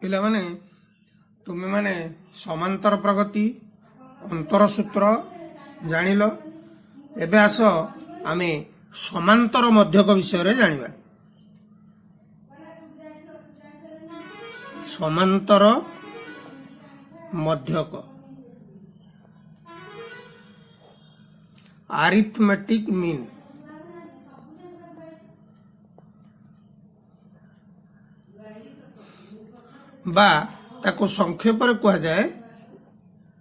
पिला माने तुमे माने समांतर प्रगति अंतर सूत्र जानिल। एबे आस आमे समांतर मध्यक विषय रे जानिबा। समांतर मध्यक अरिथमेटिक मीन बा ताको संक्षेप रे कहा जाए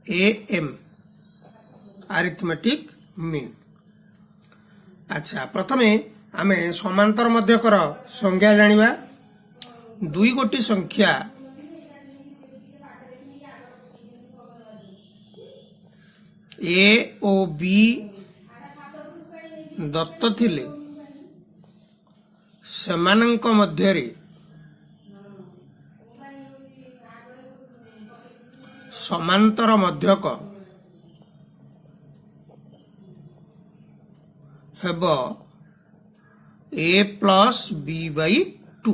एएम अरिथमेटिक मीन। अच्छा प्रथमे आमे समांतर मध्यकर संज्ञा जानिबा। दुई गोटी संख्या ए ओ बी दत्त थिले सेमानंक मध्यरे समांतर मध्यक हेब ए प्लस बी बाई टू।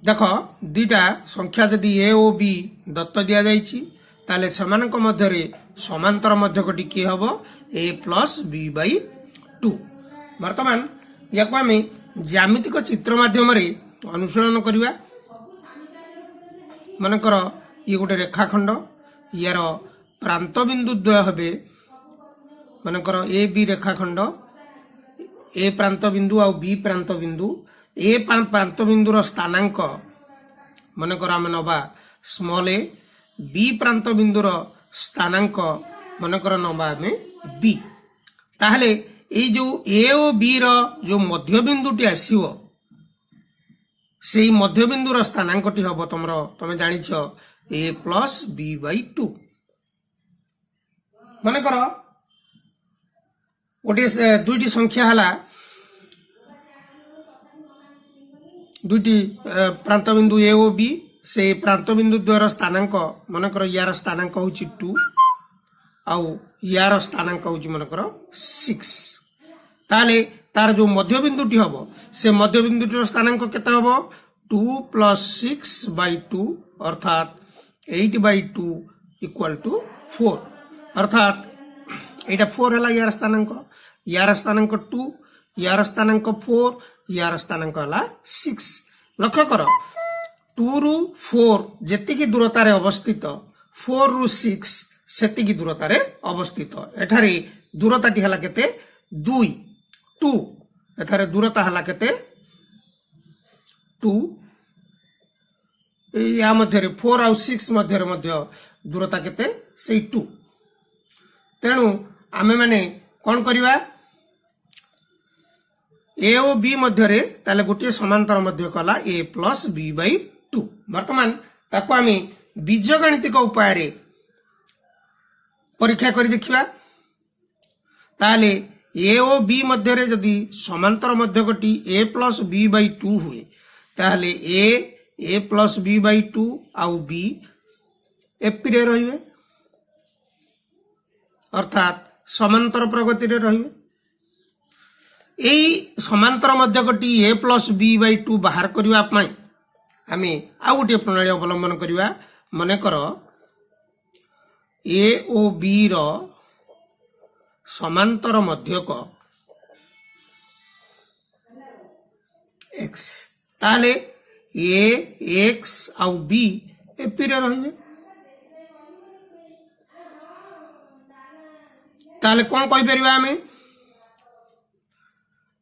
देख दुईटा संख्या जदि ए ओ बी दत्त दिया जाइछि ताले सेमानंक मध्यरे समांतर मध्यकटी किए हबो ए प्लस बी बाई टू। वर्तमान याको आमे ज्यामितिक चित्र माध्यम रे अनुशीलन करिवा। मनकर ये गोटे रेखाखंड यार प्रांत बिंदु द्वय हेबे मनकर ए बी रेखाखंड ए प्रांत बिंदु आ बी प्रांत बिंदु। ए प्रांत बिंदुर स्थानांक मनकर आम नबा स्मॉल ए। बी प्रांत बिंदुर स्थानांक मनकर नबा आम बी। ताहले ए जो ए ओ बी रो जो मध्य बिंदुटी आसीबो सेई मध्य बिंदुर स्थानांकटी हबो तमे जानिछ ए प्लस बी बाई टू। मनकर गोटे दुईटी संख्या हला दुईटी प्रांत बिंदु ए ओ बी से प्रांत बिंदु द्वयर स्थानांक मनकर यार स्थानांक होची 2 आउ यार स्थानांक होची मनकर 6। ताले तार जो मध्य बिंदुटी हबो से मध्य बिंदुटीर स्थानांक केते हबो 2 प्लस 6 बाई 2 अर्थात 8 बाई 2 इक्वल टू 4। अर्थात एटा 4 हला यार स्थानांक 2 यार स्थानांक 4 यार स्थानांक हला 6। लक्ष्य कर 2 रु 4 जेतिकी दूरतारे अवस्थित 4 रु 6 सेतिकी दूरतारे अवस्थित। एठारे दूरताटी हला केते 2 एठारे दूरता हला केते 2 या मध्यरे 4 आउ 6 मध्यरे मध्य दूरता केते सेई 2। तेणु आमे माने कोन करिवा ए ओ बी मध्यरे ताले गोटे समांतर मध्य कला ए प्लस बी बाई 2। वर्तमान ताको आमे बीजगणितिक उपाय रे परीक्षा करी देखिबा। ताले ए ओ बी मध्यरे जदि समांतर मध्यकटी ए प्लस बी बाई 2 हुए ताले ए प्लस बी बाई 2 आउ बी एपी रे रहिबे अर्थात समांतर प्रगति रे रहिबे। एई समांतर मध्यकटी ए प्लस बी बाई 2 बाहर करिवा पई आमे आ गोटे प्रणाली अवलंबन करिवा। मने कर ए ओ बी रो समांतर मध्यक x ताले ए एक्स आउ बी एपी रे रहिबे। ताले कोन कहि परिबा आमे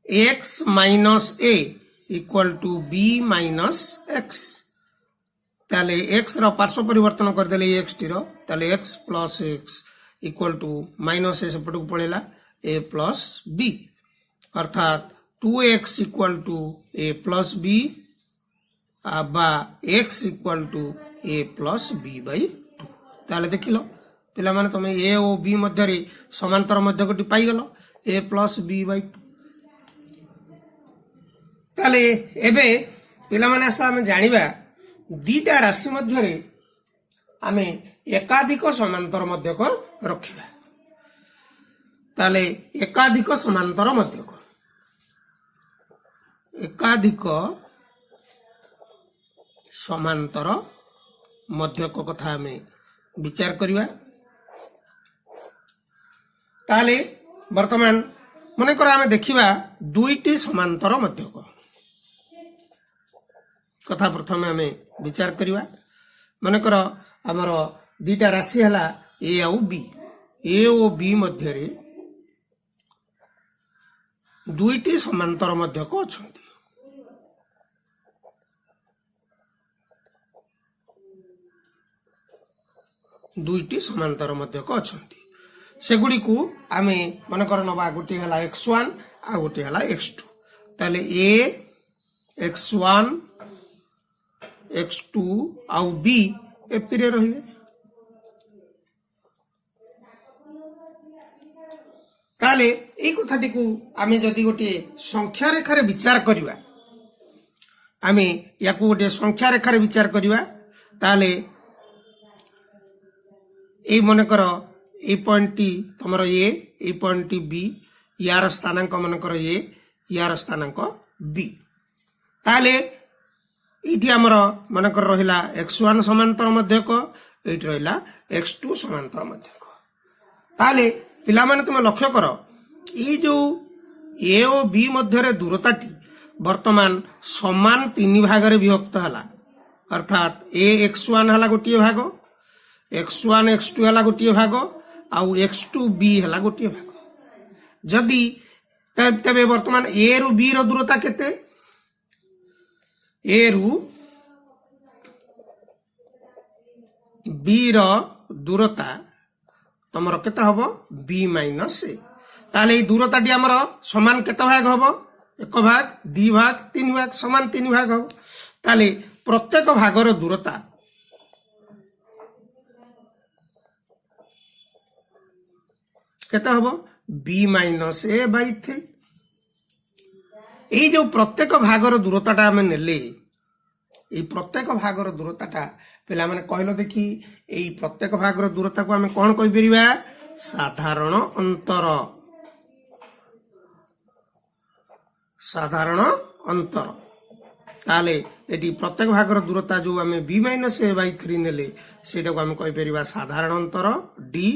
x minus a equal to b minus x। ताले x रो पार्श्व परिवर्तन कर देले x टी रो ताले x plus x equal to minus a सेपट को पळेला a प्लस b अर्थात 2x equal to a plus b बा x equal to a plus b by 2। ताले देखिलो पिला माने तमे a ओ b मध्य रे समांतर मध्यकटी पाई गलो a प्लस b बाई 2। ताले एबे पिला माने आसा हम जानिबा दीटा राशि मध्य रे आमे एकाधिक समांतर मध्यक रखिबा। ताले एकाधिक समांतर मध्यक एकाधिक समांतर मध्यक कथा आम विचार करवा। ताले वर्तमान मनकर आम देखा दुईटी समांतर मध्यक कथा प्रथम आम विचार करवा। मनकर आमर दीटा राशि है ए आउ बी, ए ओ बी मध्य दुईटी समांतर मध्यक अच्छा। दुईटी समांतर मध्यक अच्छा सेगुड़ी को आम मनकर नवा गोटे है x1 आ गोटे है x2। ताले ए x1 x2 आउ बी एपी रे रहिए। ताले एई कथाटी को आम जदि गोटे संख्या रेखार विचार करवा, आम या गोटे संख्या रेखार विचार करवा, ताले ए मनकर ए पॉइंट टी तुम ए पॉइंट टी बी, यार स्थानांक मनकर ए, यार स्थानांक बी। ताले ये आमर मनकर रहा x1 समांतर मध्यक, ये रहा x2 समांतर मध्यक। ताले पिला माने तुम लक्ष्य कर ये जो ए और बी मध्य दूरताटी वर्तमान समान तीन भाग रे विभक्त है। अर्थात ए x1 है गोटे भाग, x1 x2 है गोटे भाग, आउ x2 बी है गोटे भाग। जदि तबे वर्तमान ए रु बी रो दूरता केते? ए रु बी रो दूरता तुमर केते हबो बी माइनस ए। ताले ये दूरताटी आमर समान केते भाग हबो? एक भाग, दी भाग, तीन भाग, समान तीन भाग हबो। ताले प्रत्येक भागर दूरता केते हबो बी माइनस ए बाई 3। ये जो प्रत्येक भागर दूरताटा आम नेले, ये प्रत्येक भागर दूरताटा पिला माने कहलो देखी, ये प्रत्येक भागर दूरता को आम कौन कहि परिबा? साधारण अंतर। साधारण अंतर। ताले एटी प्रत्येक भागर दूरता जो आम बी माइनस ए बाई 3 नेले सेटा को आम कहि परिबा साधारण अंतर डी,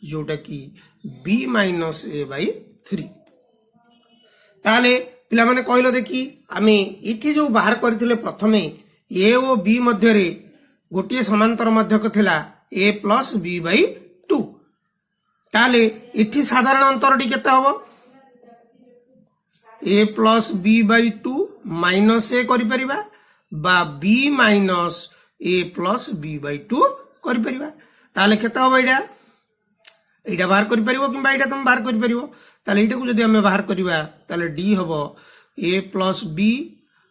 जोटा की बी माइनस ए बाई 3। ताले पिला माने कहलो देखी आमे इठी जो बाहर करथिले प्रथमे ए ओ बी मध्य रे गोटे समांतर मध्यक थिला ए प्लस बी बाई 2। ताले इठी साधारण अंतर टी केते हबो? ए plus b by 2 minus a करि परिबा बा b minus a plus b by 2 करि परिबा। ताले केते हबो? एटा बाहर करि परिबो किबा एटा तुम बाहर करि परिबो। ताले एटा को जदि हमें बाहर करिबा ताले डी हबो ए plus B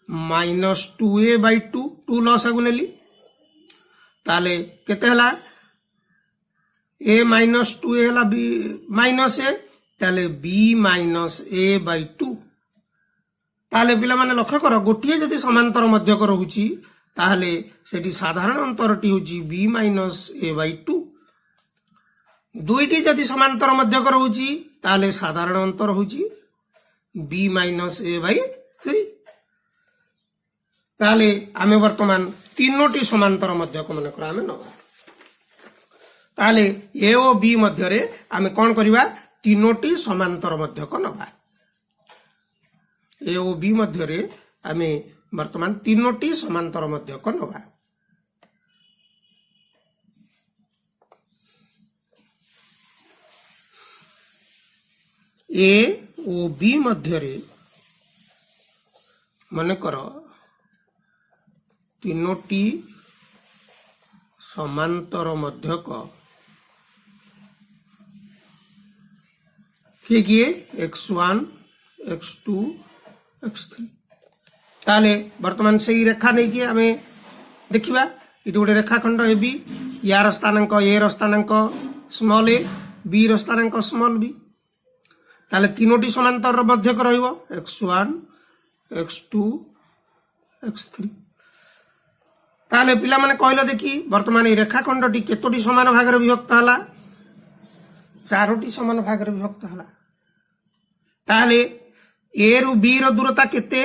minus 2a by 2, 2 लॉस आगु नेली। ताले केते हला? a माइनस 2a हला बी माइनस ए, ताले b माइनस a बाई 2। ताले पिला माने लक्ष्य कर गोटिए जदि समांतर मध्यक रहुची ताले सेठी साधारण अंतरटी होची b माइनस a बाई 2। दुईटी जदि समांतर मध्यक रहुची ताले साधारण अंतर होची b माइनस ए बाई 3। ताले आमे वर्तमान तीनोटी समांतर मध्यक मन कर आमे नबा। ताले ए ओ बी मध्य रे आमे कोन करिबा? तीनोटी समांतर मध्यक नबा। ए ओ बी मध्य रे आमे वर्तमान तीनोटी समांतर मध्यक नबा। ए ओ बी मध्य रे मन कर तीनोटी समांतर मध्यक किए x1 x2 x3। ताले वर्तमान से ही रेखा नहीं कि आमे देखिबा इट गोटे रेखाखंड ए बी, यार स्थानांक ए र स्थानांक स्मॉल ए, बी र स्थानांक स्मॉल बी। ताले तीनोटी समांतर मध्यक रहिबो x1 x2 x3। ताले पिला माने कहलो देखी वर्तमान ए रेखाखंडटी केतोटी समान भाग रे विभक्त हला? चारोटी समान भाग रे विभक्त हला। ताले ए रु बी रो दूरता केते?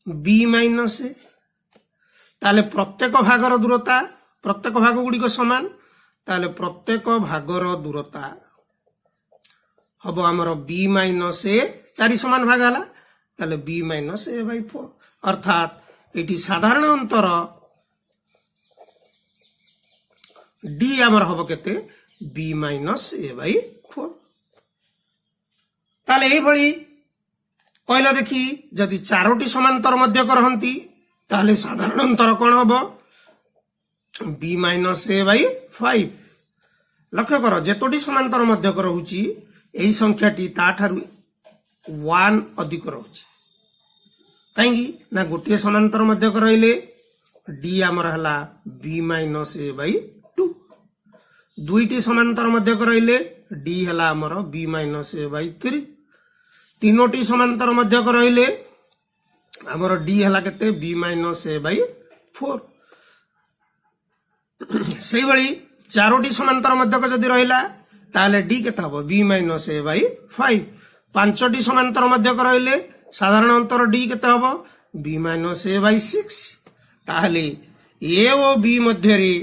बी माइनस ए ताले प्रत्येक भागर दूरता प्रत्येक भाग गुड़िक समान ताले प्रत्येक भागर दूरता हम आमर बी माइनस ए 4 समान भाग है ताले बी माइनस ए बाई 4 अर्थात ये साधारण अंतर डी आमर हम केते बी माइनस ए बाई 4 ताले यही भली कहला देखी जदि 4टी समांतर मध्यक रहंती ताले साधारण अंतर कौन हम बी माइनस ए बाई 5 लक्ष्य कर जेतोटी समांतर मध्यक रहुची एही संख्याटी ताठारु 1 अधिक रहुची कहीं ना गोटे समांतर मध्यक रहिले डी आमर हला बी माइनस ए बाई 2 दुईटी समांतर मध्यक रहिले डी हला आमर बी माइनस ए बाई 3 तीनोटी समांतर मध्यक रहिले आमर डी हला केते बी माइनस ए बाई 4 से भली 4टी समांतर मध्यक जदि रहिला ताले डी केते हबो बी माइनस ए बाई 5 5टी समांतर मध्यक रहिले साधारण अंतर डी केते हबो बी माइनस ए बाई 6 ताहले ए ओ बी मध्य रे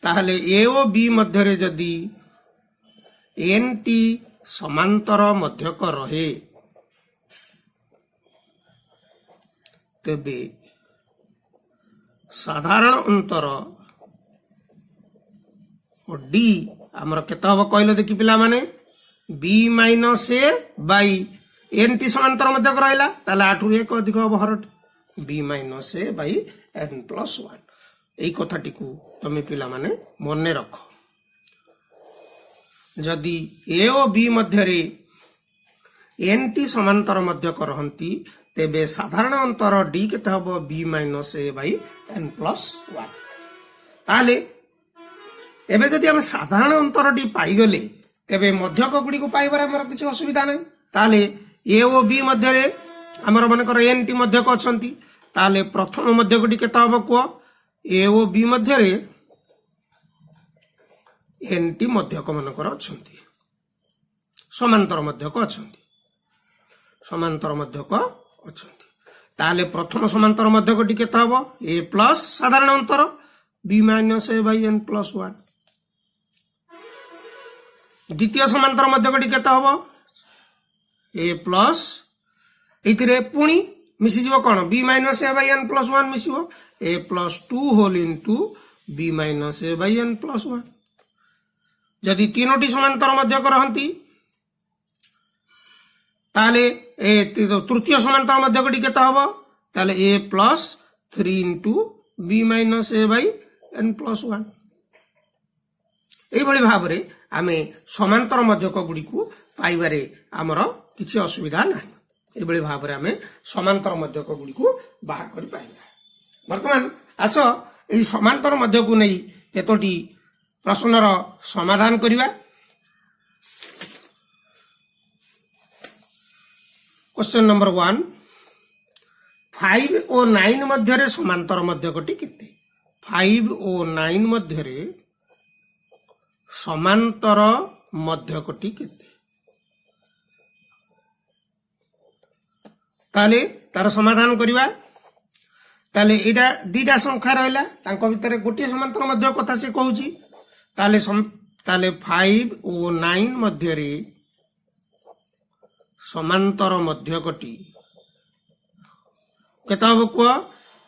ताहले ए ओ बी मध्य रे जदि एन टी समांतर मध्यक रहे तेबे साधारण अंतर डी आमर केते हबो कहलो देखि पिला माने B minus A by N टी समांतर मध्यक रहिला ताले 8 रु 1 अधिक हबो हरट B minus A by N plus 1 एई कथाटी को तमे पिला माने मने रख जदि ए ओ बी मध्य रे एन टी समांतर मध्यक रहंती तेबे साधारण अंतर डी केते हबो b minus A by N plus 1 ताले एबे जदि हम साधारण अंतर डी पाई गले तेबे मध्यक गुडी को पाइबार हमर किछ असुविधा नै ताले ए ओ बी मध्य रे हमर मनकर एन टी मध्यक अछंती ताले प्रथम मध्यक डी केते हबो को ए ओ बी मध्य रे एन टी मध्यक मनकर अछंती समांतर मध्यक अछंती समांतर मध्यक अछंती ताले प्रथम समांतर मध्यक डी केते हबो ए प्लस साधारण अंतर b minus A by N plus 1 द्वितीय समांतर मध्यक डी केते हबो ए प्लस एथिरे पुणी मिसी जीव कोन B minus A by N plus 1 मिसिबो A plus 2 whole into B minus A by N plus 1 जदि तीनोटी समांतर मध्यक रहंती ताले ए तृतीय समांतर मध्यक डी केते हबो ताले A plus 3 into B minus A by N plus 1 एई भली भाबरे आमे समांतर मध्यक गुडी को पाइबारे हमर किछि असुविधा नाही एई भली भाबरे आमे समांतर मध्यक गुडी को बाहर करि पाइबा वर्तमान आसो एई समांतर मध्यक को नै एतोटी प्रश्नर समाधान करिवा क्वेश्चन नंबर 1 5 और 9 मध्य रे समांतर मध्यकटी केते 5 और 9 मध्य रे समांतर मध्यकटी केते ताले तार समाधान करिवा ताले एटा दीटा संख्या रहला तांको भितरे गोटे समांतर मध्य कथा से कहूची ताले ताले 5 और 9 मध्य रे समांतर मध्यकटी केता हबो को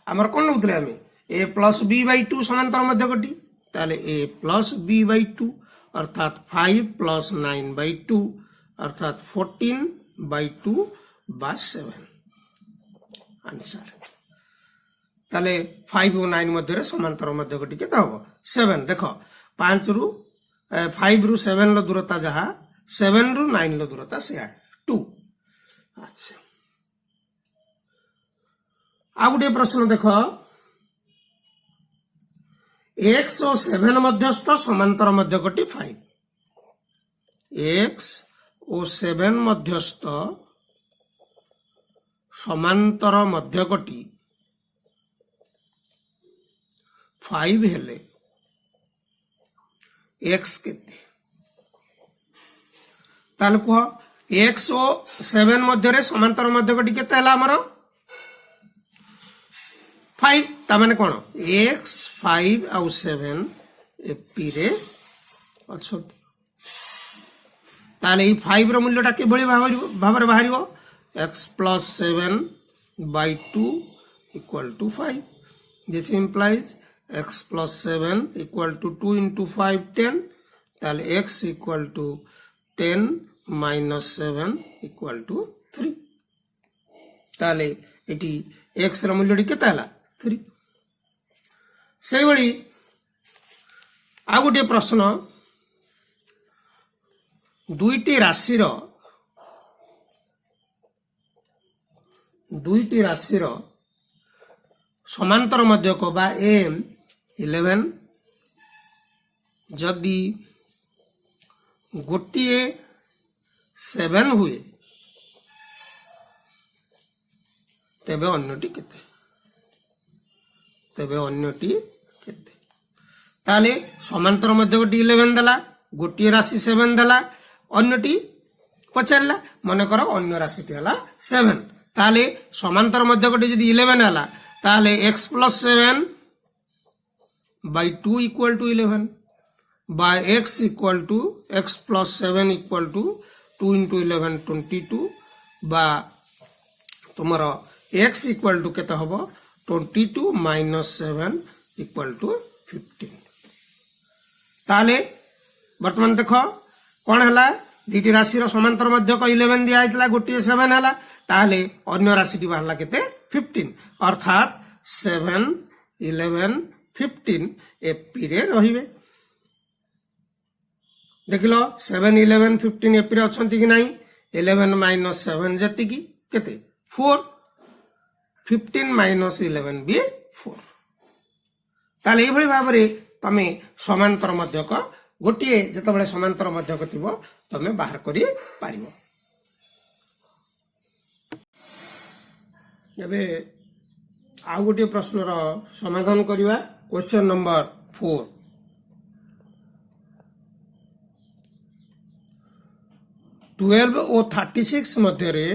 हमर कोन नउतले हमें a प्लस b बाई 2 समांतर मध्यकटी ताले a प्लस b बाई 2 अर्थात 5 प्लस 9 बाई 2 अर्थात 14 बाई 2 बा 7 आंसर ताले 5 और 9 मध्य रे समांतर मध्यकटी केता हबो 7 देखो 5 रु 5 रु 7 लो दूरता जहा 7 रु 9 लो दूरता से 2 अच्छा आ गुटे प्रश्न देखो x और 7 मध्यस्थ समांतर मध्यकटी 5 x और 7 मध्यस्थ समांतर मध्यकटी 5 हेले x केते ताल को एक्स ओ 7 मध्य समांतर मध्यकटी केते हला हमर 5 ता माने कोन x 5 आउ 7 एपी रे अच्छो ताले ई 5 रो मूल्यटा के बळी भाबरे बाहरिबो x plus 7 by 2 equal to 5. This implies x plus 7 equal to 2 into 5 10. ताले x equal to 10 minus 7 equal to 3. ताले एटी x रो मूल्यटी केते हला 3. सेही बळी आ गोटे प्रश्न दुईटी राशिर समांतर मध्यक बा m 11 जदि गोटे 7 हुए तेबे अन्यटी केते ताले समांतर मध्यकटी 11 देला गोटे राशि 7 देला अन्यटी पचारला मन कर अन्य राशिटी हला 7 ताले समांतर मध्यकटी जदि 11 हला ताले x plus 7 by 2 equal to 11 by x equal to x plus 7 equal to 2 into 11 22 बा तुम्हारा x equal to केता हबो 22 minus 7 equal to 15 ताले वर्तमान देखो कौन हला दीटी राशि रो समांतर मध्यक 11 दिया आइतला गोटे 7 हला ताले अन्य राशिटी बाहरला केते 15 अर्थात 7 11 15 एपी रे रहिबे देखिलो 7 11 15 एपी रे अछंती कि नाही 11 minus 7 जति कि केते 4 15 minus 11 भी 4 ताले एभली भाबरे तमे समांतर मध्यक गोटे जतबेले समांतर मध्यक थिबो तमे बाहर करि पारिबो एबे आ गोटे प्रश्नर समाधान करिवा क्वेश्चन नंबर 4 12 और 36 मध्य रे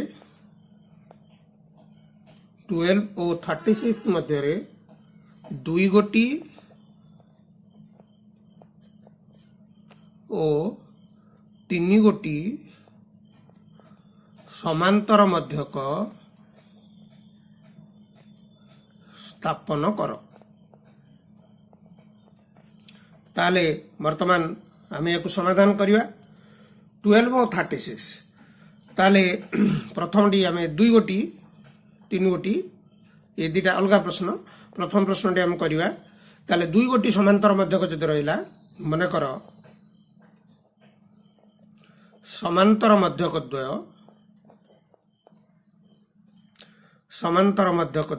12 और 36 मध्य रे दुई गोटी ओ तीन गोटी समांतर मध्यक स्थापन कर ताले वर्तमान आम एक समाधान करिवा 12 और 36 ताले प्रथम डी आम दुई गोटी तीन गोटी ये दुटा अलग प्रश्न प्रथम प्रश्न टी आम करिवा ताले दुई गोटी समांतर मध्यक जदि रहिला मन कर समांतर मध्यक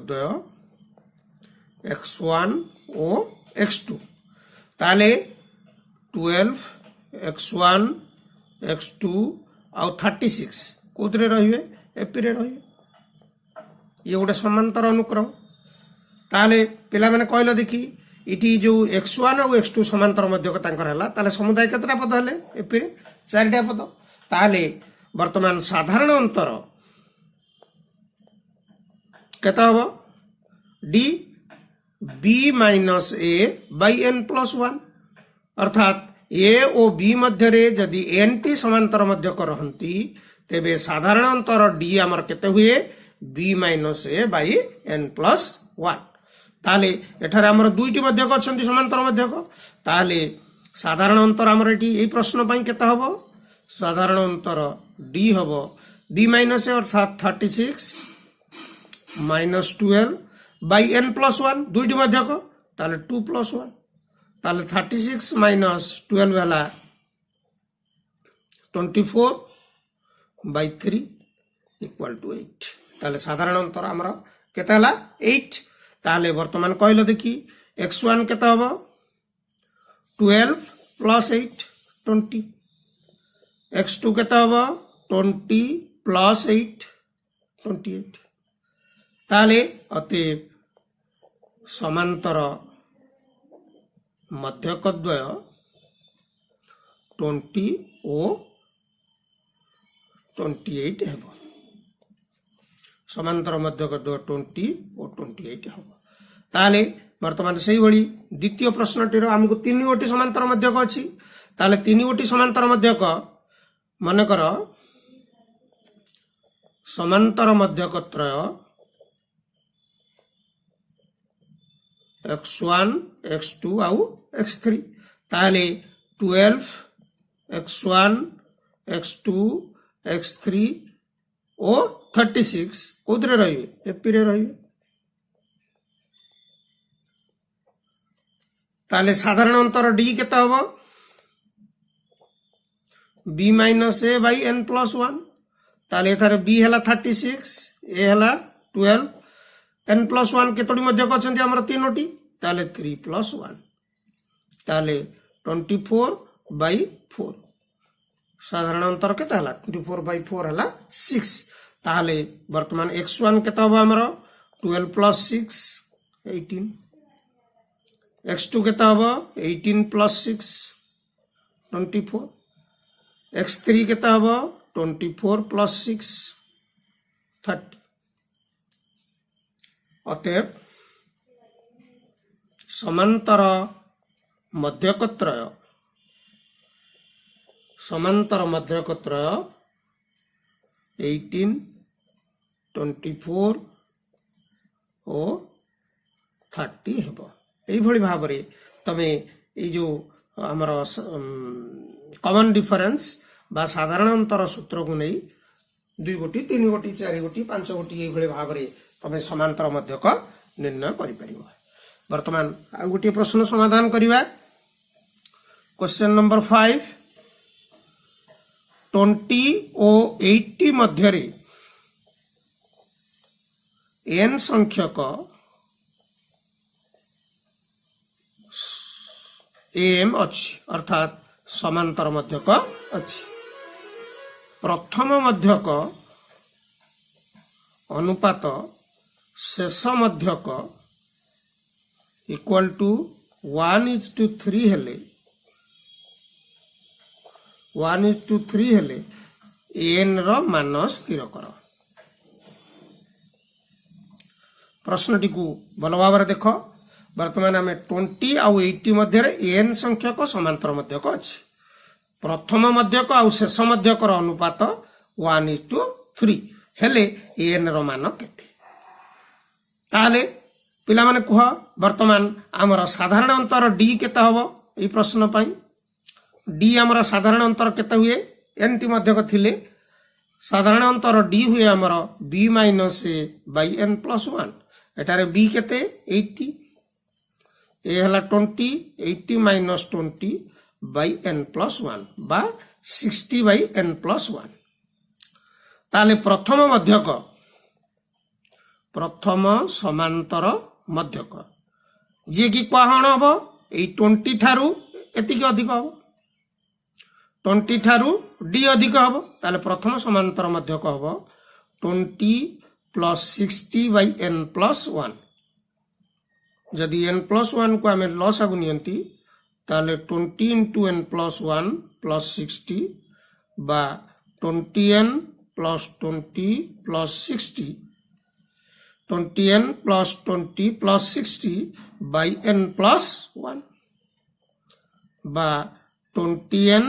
द्वय x1 और x2 ताले 12 x1 x2 और 36 कोतरे रहिबे एपी रे रहिबे ये गोटे समांतर अनुक्रम ताले पिला माने कहलो देखि इटी जो x1 और x2 समांतर मध्यक तांकर हला ताले समुदाय केतरा पद हले एपी रे 4टा पद ताले वर्तमान साधारण अंतर केता हबो d b minus a by n plus 1 अर्थात a और b मध्य रे जदि n टी समांतर मध्यक रहंती तेबे साधारण अंतर d हमर केते हुए b minus a by n plus 1 ताले एठारे हमर दुईटी मध्यक अछंती समांतर मध्यक ताले साधारण अंतर हमर एटी एई प्रश्न पई केता हबो साधारण अंतर d हबो b माइनस a अर्थात 36 minus 12 by n plus 1 दुईटी मध्यक ताले 2 plus 1 ताले 36 minus 12 हला 24 by 3 equal to 8 ताले साधारण अंतर हमर केता हला 8 ताले वर्तमान कहलो देखि x1 केता हबो 12 plus 8 20 x2 केता हबो 20 plus 8 28 ताले अति समांतर मध्यक द्वय 20 और 28 हेब समांतर मध्यक 20 और 28 हेब ताले वर्तमान से भली द्वितीय प्रश्नटीर आमको 3 गोटी समांतर मध्यक अच्छी ताले 3 गोटी समांतर मध्यक मनकर समांतर मध्यक त्रय x1 x2 आउ x3 ताले 12 x1 x2 x3 और 36 कोदरे रहिए एपी रे रहिए ताले साधारण अंतर डी केता हबो b minus a by n plus 1 ताले एथारे b हला 36 a हला 12 n प्लस 1 केतोडी मध्यक अछंती हमर तीनोटी ताले 3 प्लस 1 ताले 24 बाई 4 साधारण अंतर केता हला 24 बाई 4 हला 6 ताले वर्तमान x1 केता हबो हमर 12 प्लस 6 18 x2 केता हबो 18 प्लस 6 24 x3 केता हबो 24 प्लस 6 30 अतएव समांतर मध्यकत्रय 18 24 और 30 हेबो एई भली भाबरे तमे ए जो हमर कॉमन डिफरेंस बा साधारण अंतर सूत्र को नहीं 2 गोटी 3 गोटी 4 गोटी 5 गोटी एई भली भाबरे तमे समांतर मध्यक निर्णय करि परिबो वर्तमान आ गोटी प्रश्न समाधान करिवा क्वेश्चन नंबर 5 20 और 80 मध्य रे n संख्यक एम अच्छी अर्थात समांतर मध्यक अच्छी प्रथम मध्यक अनुपात शेष मध्यक इक्वल टू 1:3 हेले 1:3 हेले एन रो मान स्थिर कर प्रश्नटी को भल भाव देख वर्तमान आम 20 आउ 80 मध्य एन संख्यक समांतर मध्यक अच्छी प्रथम मध्यक आउ शेष मध्यक अनुपात 1:3 हेले एन रो मान केते ताले पिला माने कह वर्तमान आमर साधारण अंतर डी केता हबो ए प्रश्न पाई डी आमर साधारण अंतर केता हुए एन टी मध्यक थिले साधारण अंतर डी हुए आमर b minus a by n plus 1 एटारे b केते 80 ए हला 20 80 माइनस 20 बाई n प्लस 1 बा 60 बाई n प्लस 1 ताले प्रथम मध्यक प्रथम समांतर मध्यक जे कि कहाण हबो ए 20 थारु एतिक अधिक हबो 20 थारु डी अधिक हबो ताले प्रथम समांतर मध्यक हबो 20 प्लस 60 बाई n प्लस 1 जदि n प्लस 1 को आमे लॉस आगु नियंती ताले 20 into n प्लस 1 प्लस 60 बा 20n plus 20 plus 60 20n plus 20 plus 60 by n plus 1 बा 20n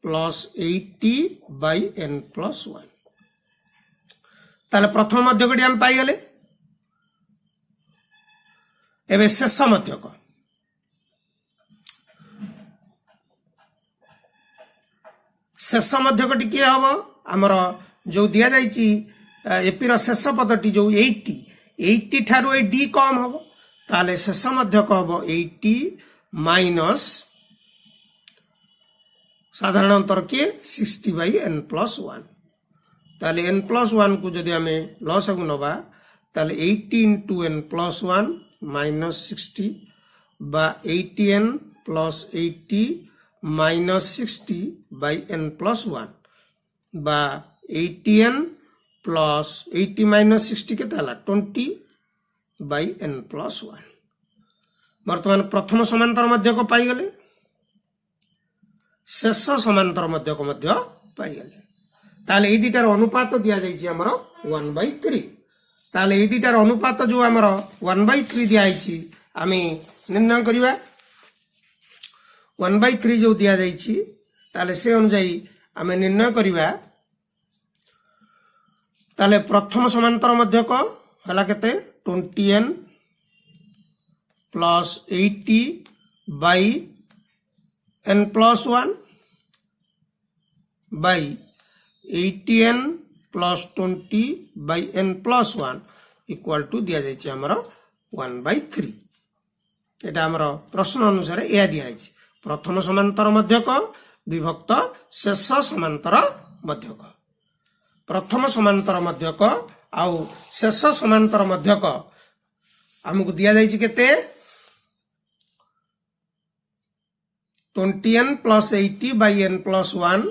plus 80 by n plus 1 ताले प्रथम मध्यक हम पाई गले एबे शेष मध्यक शेष मध्यक किए हम आमर जो दिया जाइची एपीर शेष पदटी जो 80 ठारू ए डी कम हम ताले शेष मध्यक हम 80 माइनस साधारण अंतर किए 60 बाई n प्लस 1 ताले n प्लस 1 को जदि आमे लॉस को नबा ताले 80 into n प्लस 1 माइनस 60 बा 80n plus 80 minus 60 by n plus 1 बा 80n प्लस 80 माइनस 60 के ताला 20 बाई n प्लस 1 वर्तमान प्रथम समांतर मध्यक पाई गले शेष समांतर मध्यक मध्य पाई गले ताले ए दुटार अनुपात दिया जाइए आमर 1/3 ताले ए दुटार अनुपात जो आमर 1/3 दिखाई आम निर्णय करवा 1/3 जो दिया जाइए ताले से अनुजाई आम निर्णय करवा ताले प्रथम समांतर मध्यक हला केते 20n plus 80 by n plus 1 by 80n plus 20 by n plus 1 equal to दिया जाइए आमर 1/3 एटा आमर प्रश्न अनुसार यह दिखाई प्रथम समांतर मध्यक विभक्त शेष समांतर मध्यक प्रथम समांतर मध्यक आउ शेष समांतर मध्यक आमको दिया जाइए केते 20n plus 80 by n plus 1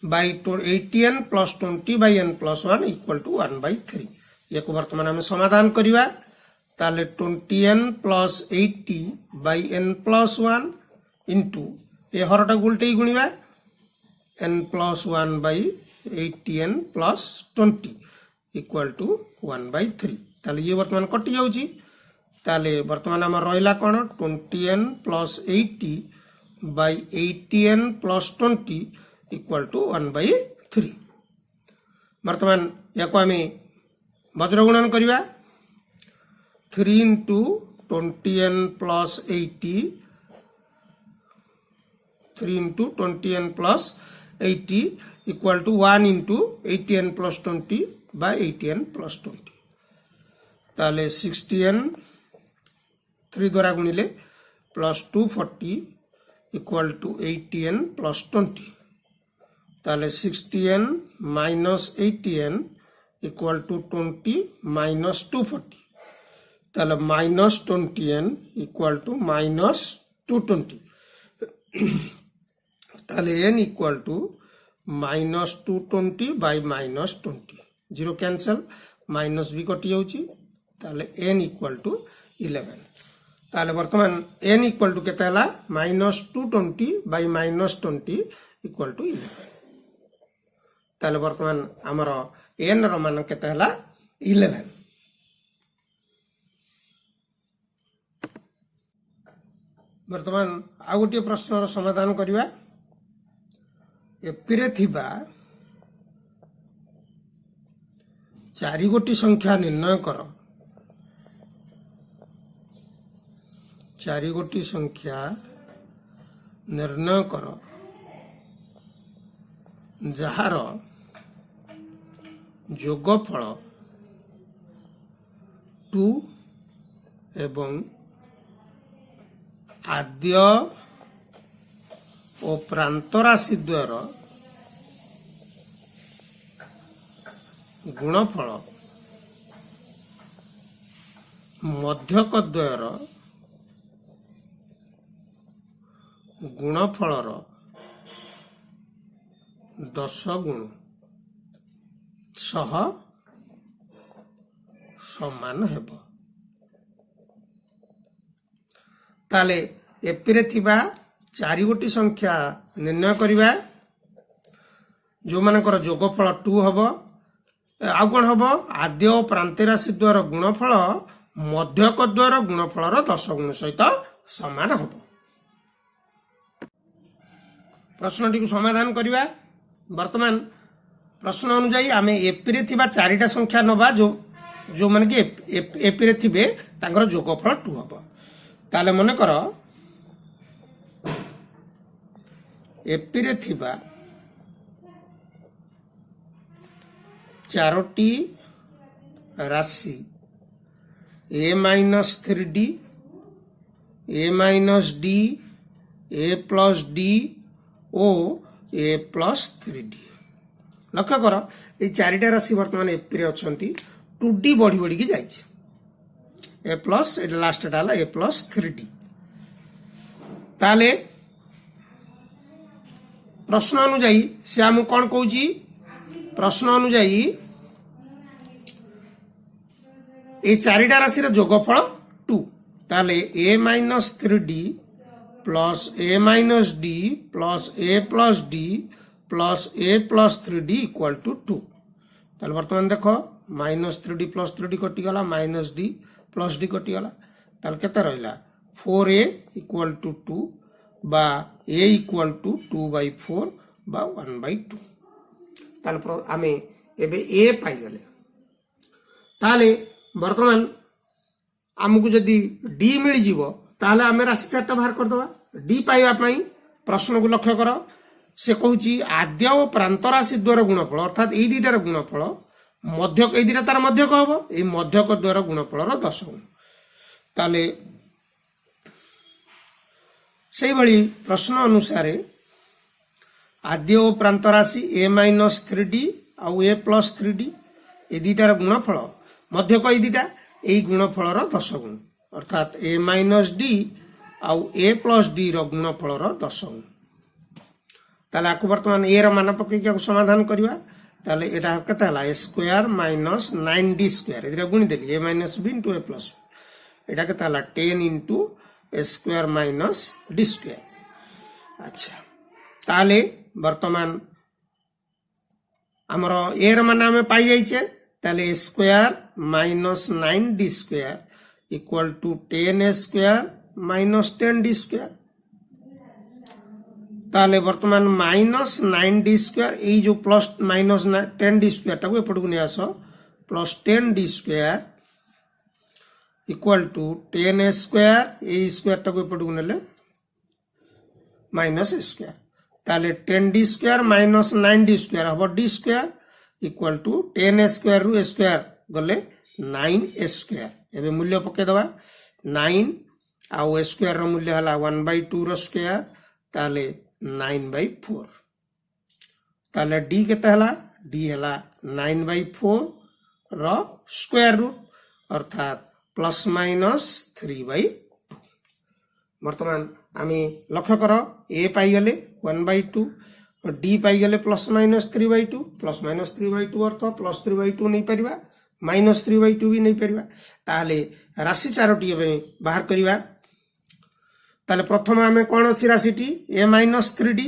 by 80n plus 20 by n plus 1 equal to 1/3 ये को वर्तमान आम समाधान करवा ताले 20n plus 80 by n plus 1 into ये हरटा गुलटे गुणवा n plus 1 by 80n plus 20 equal to 1/3 ताले ये वर्तमान कटि जाउची ताले वर्तमान आम रहिला कोन 20n plus 80 by 80n plus 20 equal to 1/3 वर्तमान या को आम वज्र गुणन करवा 3 into 20n plus 80 3 into 20n plus 80 equal to 1 into 80n plus 20 by 80n plus 20 ताले 60n 3 द्वारा गुणिले plus 240 equal to 80n plus 20 ताले 60n minus 80n equal to 20 minus 240 ताले minus 20n equal to minus 220 ताले n equal to minus 220 by minus 20 zero cancel minus भी कटि जाउची ताले n इक्वल टू 11 ताले वर्तमान n इक्वल टू केते हला minus 220 by minus 20 equal to 11 ताले वर्तमान आमर n रो मान केते हला 11 वर्तमान आ गोटे प्रश्न समाधान करवा एपिरे थिबा 4 गोटी संख्या निर्णय कर 4 गोटी संख्या निर्णय कर जार जोगफल 2 एवं आद्य और प्रांत राशि द्वार गुणफल मध्यक द्वार गुणफलर 10 गुण सह समान हेब ताले एपिरे थिबा 4 गोटी संख्या निर्णय करवा जो मानकर जोगफल 2 हब आ कौन हम आद्य और प्रांत राशि द्वारा गुणफल मध्यक द्वारा गुणफलर 10 गुण सहित सामान हम प्रश्न टी समाधान करवा वर्तमान प्रश्न अनुजाई आम एपी थिबा 4टा संख्या नबा जो जो माने कि एपी थिबे तांकर जोगफल 2 हम ताले मन कर एपी थिबा 4टी राशि a minus 3d a minus d a plus d ओ a प्लस 3d लक्ष्य कर ये 4टा राशि वर्तमान एपी अच्छा 2d बढ़ी बढ़ी की जाइए a plus last a plus 3d ताले प्रश्न अनुजाई से आम कौन कौच प्रश्न अनुजाई ये 4टा राशि जोगफल 2 ताले a minus 3d plus a minus d plus a plus d plus A plus 3d equal to 2 ताले वर्तमान देख माइनस 3d प्लस 3d कटिगला माइनस d प्लस d कटिगला ताले केते रहिला 4a इक्वाल टू 2 बा a इक्वाल टू 2/4 बा 1/2 ताले आमे एबे a पाई गले ताले वर्तमान आमको जदि d मिल जीवो ताले आमे राशि चारटा बाहर कर दबा d पाइबा पई प्रश्न को लक्ष्य कर से कहूची आद्य और प्रांत राशि द्वारा गुणफल अर्थात एई दुईटार गुणफल मध्यक एई दुईटा तार मध्यक हबो एई मध्यक द्वारा गुणफलर 10 गुण ताले सेई भली प्रश्न अनुसार आद्य और प्रांत राशि a माइनस 3d आउ a प्लस 3d ए दुईटार गुणफल मध्यक एई दुईटा एई गुणफलर 10 गुण अर्थात a माइनस d आउ a प्लस d रो गुणफलर 10 गुण ताले आकु वर्तमान ए रो मान पके के समाधान करिवा ताले एटा केते हला a square minus 9d square एदिरा गुणी देली a minus b into a plus एटा केते हला 10 into a square minus d square अच्छा ताले वर्तमान हमरो ए रो मान हमें पाई जाइछे ताले a square minus 9d square equal to 10a square minus 10d square ताले वर्तमान माइनस 9d स्क्वायर ए जो प्लस माइनस 10d स्क्वायर टाको एपट को नै आसो plus 10d square equal to 10a square a square टाको एपट को नेले माइनस a स्क्वायर ताले 10d square minus 9d square हबो d square equal to 10a square रु a स्क्वायर गले 9a स्क्वायर एबे मूल्य पके दबा 9 आउ a स्क्वायर रो मूल्य हला 1/2 रो स्क्वायर ताले 9/4 ताले d केते हला d हला 9/4 रो स्क्वायर रूट अर्थात प्लस माइनस 3/2 वर्तमान आमी लक्ष्य करो a पाई गले 1/2 और d पाई गले प्लस माइनस 3/2 प्लस माइनस 3/2 अर्थ प्लस 3/2 नहीं परिबा माइनस 3/2 भी नहीं परिबा ताले राशि चारोटी बाहर करिबा ताले प्रथम आमे कोन अछि राशिटी a माइनस 3d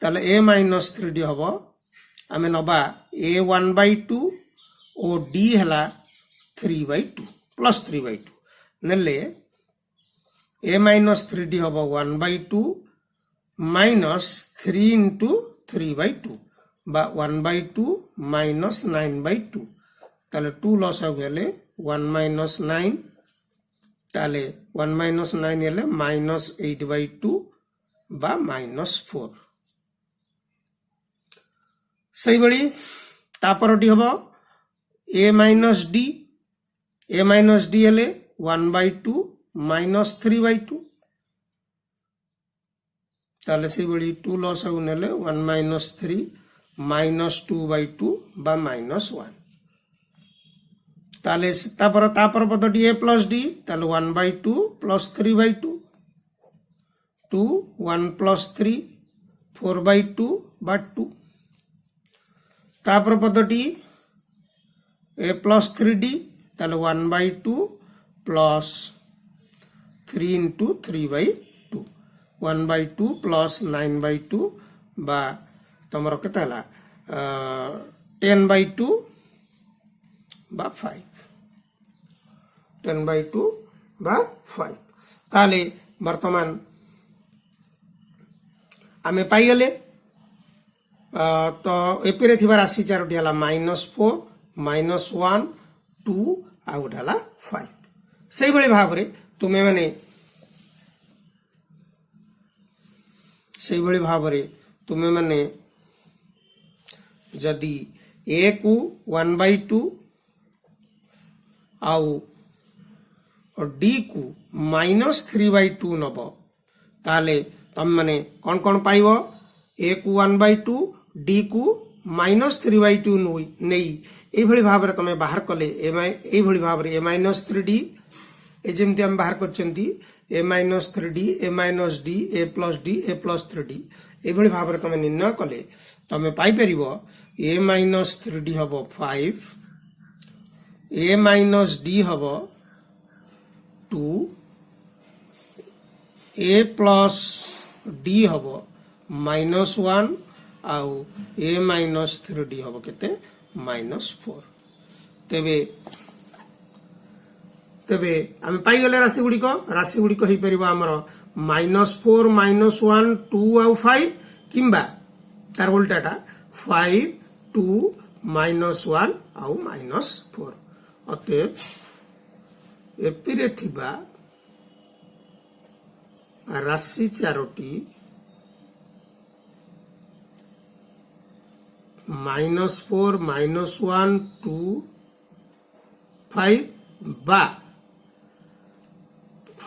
ताले a माइनस 3d हबो आमे नबा a 1/2 और d हला 3/2 प्लस 3/2 नेले a माइनस 3d हबो 1/2 माइनस 3 इनटू 3/2 बा 1/2 माइनस 9/2 ताले 2 लॉस हो गेले 1 माइनस 9 ताले 1 माइनस 9 हेले माइनस 8/2 बा माइनस 4 सही बड़ी तापरटी हबो a माइनस d हेले 1/2 माइनस 3/2 ताले सही बड़ी 2 लॉस हो नेले 1 माइनस 3 माइनस 2/2 बा माइनस 1 ताले तापर पदटी a प्लस d ताले 1/2 प्लस 3/2 2 1 प्लस 3 4/2 बा 2 तापर पदटी a प्लस 3d ताले 1/2 प्लस 3 इनटू 3/2 1/2 प्लस 9/2 बा तमरो केते हला 10/2 बा 5 10/2 बा 5 ताले वर्तमान आमे पाई गले तो एपिरे थिबा राशि चारोटी हला -4 -1 2 आ उठाला 5 सही बळे भाबरे तुमे माने सही बळे भाबरे तुमे माने जदी a को 1/2 आउ और d को -3/2 नब ताले तम माने कौन कौन पाइबो a को 1/2 d को -3/2 नहीं ए भली भाबरे तमे बाहर कले ए भली भाबरे a-3d ए जेमति हम बाहर करचंती a-3d a-d a+d a+3d ए भली भाबरे तमे निर्णय कले तमे पाई परिबो a-3d हबो 5 a-d हबो 2 a+d हबो -1 आउ a माइनस 3d हम केते -4 तेबे तेबे आम पाई गले राशि गुड़िक हो परिबा हमर -4 -1 2 आउ 5 किंबा तार उल्टाटा 5 2 -1 आउ -4 अतएव एपिरे थिबा राशि चारोटी -4 -1 2 5 बा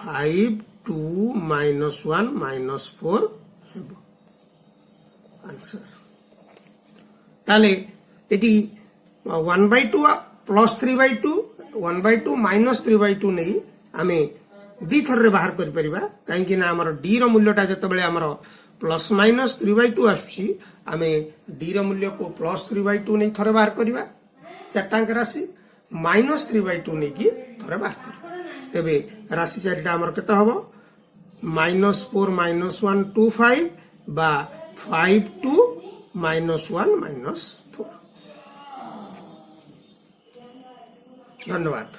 5 2 -1 -4 हेबो आंसर ताले एटी 1/2 +3/2 1/2 -3/2 नहीं आमे दी थर रे बाहर कर परिबा काहे ना हमर डी रो मूल्यटा जते बेले हमर +-3/2 आछी आमे डी रो मूल्य को +3/2 नहीं थरे बाहर करबा चारटांक राशि -3/2 नहीं की थरे बाहर करबा तेबे राशि चारिटा हमर केते हबो -4 -1 2 5 बा 5 2 -1 -4 धन्यवाद।